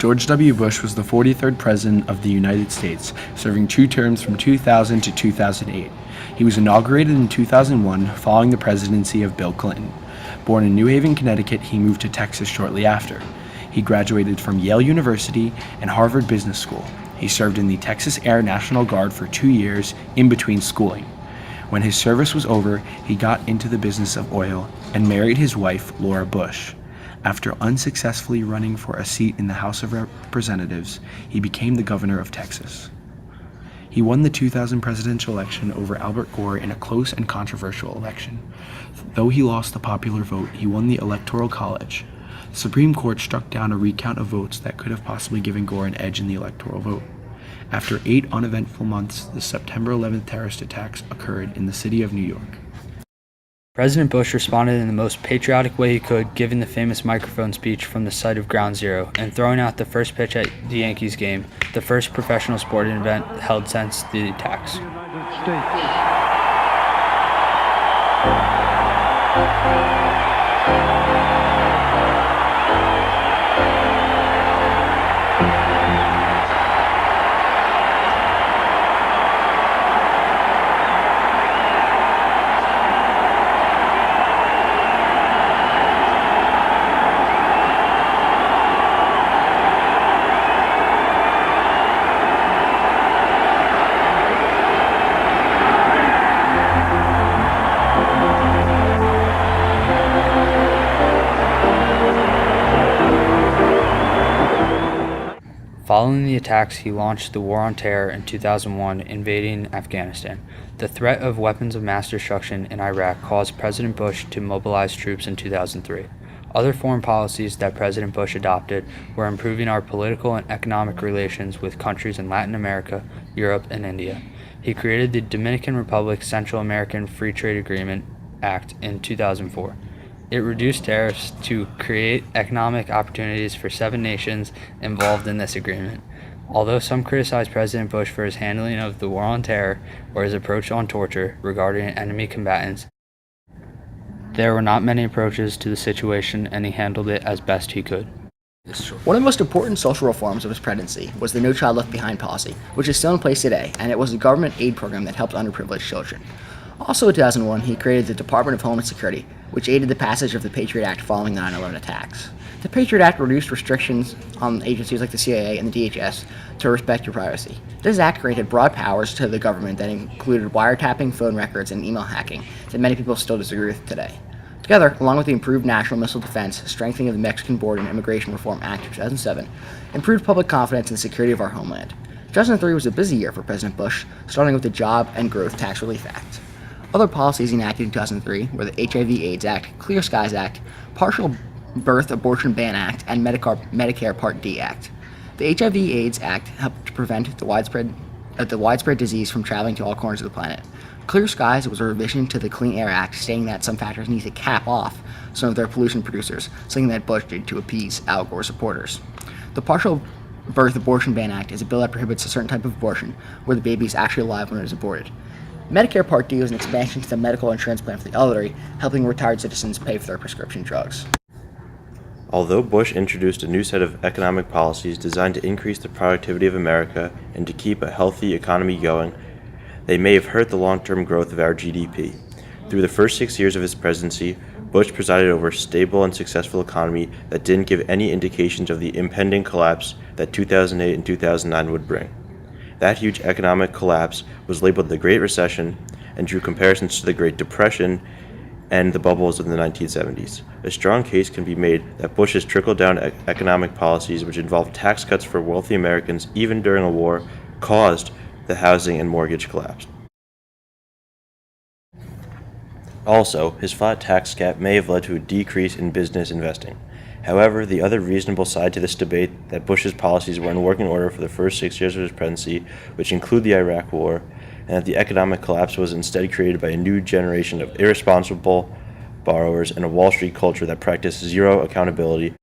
George W. Bush was the 43rd President of the United States, serving 2 terms from 2000 to 2008. He was inaugurated in 2001 following the presidency of Bill Clinton. Born in New Haven, Connecticut, he moved to Texas shortly after. He graduated from Yale University and Harvard Business School. He served in the Texas Air National Guard for 2 years in between schooling. When his service was over, he got into the business of oil and married his wife, Laura Bush. After unsuccessfully running for a seat in the House of Representatives, he became the governor of Texas. He won the 2000 presidential election over Albert Gore in a close and controversial election. Though he lost the popular vote, he won the Electoral College. The Supreme Court struck down a recount of votes that could have possibly given Gore an edge in the electoral vote. After 8 uneventful months, the September 11th terrorist attacks occurred in the city of New York. President Bush responded in the most patriotic way he could, giving the famous microphone speech from the site of Ground Zero and throwing out the first pitch at the Yankees game, the first professional sporting event held since the attacks. Following the attacks, he launched the War on Terror in 2001, invading Afghanistan. The threat of weapons of mass destruction in Iraq caused President Bush to mobilize troops in 2003. Other foreign policies that President Bush adopted were improving our political and economic relations with countries in Latin America, Europe, and India. He created the Dominican Republic Central American Free Trade Agreement Act in 2004. It reduced tariffs to create economic opportunities for 7 nations involved in this agreement. Although some criticized President Bush for his handling of the War on Terror or his approach on torture regarding enemy combatants, there were not many approaches to the situation, and he handled it as best he could. One of the most important social reforms of his presidency was the No Child Left Behind policy, which is still in place today, and it was a government aid program that helped underprivileged children. Also in 2001, he created the Department of Homeland Security, which aided the passage of the Patriot Act following the 9/11 attacks. The Patriot Act reduced restrictions on agencies like the CIA and the DHS to respect your privacy. This act granted broad powers to the government that included wiretapping, phone records, and email hacking that many people still disagree with today. Together, along with the improved National Missile Defense, strengthening of the Mexican Border and Immigration Reform Act of 2007, improved public confidence in the security of our homeland. 2003 was a busy year for President Bush, starting with the Job and Growth Tax Relief Act. Other policies enacted in 2003 were the HIV/AIDS Act, Clear Skies Act, Partial Birth Abortion Ban Act, and Medicare Part D Act. The HIV/AIDS Act helped to prevent the widespread disease from traveling to all corners of the planet. Clear Skies was a revision to the Clean Air Act, stating that some factories need to cap off some of their pollution producers, something that Bush did to appease Al Gore supporters. The Partial Birth Abortion Ban Act is a bill that prohibits a certain type of abortion, where the baby is actually alive when it is aborted. Medicare Part D was an expansion to the medical insurance plan for the elderly, helping retired citizens pay for their prescription drugs. Although Bush introduced a new set of economic policies designed to increase the productivity of America and to keep a healthy economy going, they may have hurt the long-term growth of our GDP. Through the first 6 years of his presidency, Bush presided over a stable and successful economy that didn't give any indications of the impending collapse that 2008 and 2009 would bring. That huge economic collapse was labeled the Great Recession and drew comparisons to the Great Depression and the bubbles of the 1970s. A strong case can be made that Bush's trickle-down economic policies, which involved tax cuts for wealthy Americans even during a war, caused the housing and mortgage collapse. Also, his flat tax cap may have led to a decrease in business investing. However, the other reasonable side to this debate that Bush's policies were in working order for the first 6 years of his presidency, which include the Iraq War, and that the economic collapse was instead created by a new generation of irresponsible borrowers and a Wall Street culture that practiced zero accountability,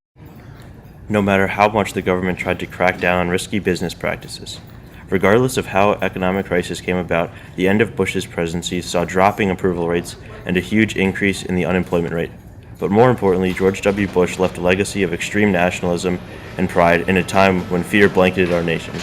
no matter how much the government tried to crack down on risky business practices. Regardless of how economic crisis came about, the end of Bush's presidency saw dropping approval rates and a huge increase in the unemployment rate. But more importantly, George W. Bush left a legacy of extreme nationalism and pride in a time when fear blanketed our nation.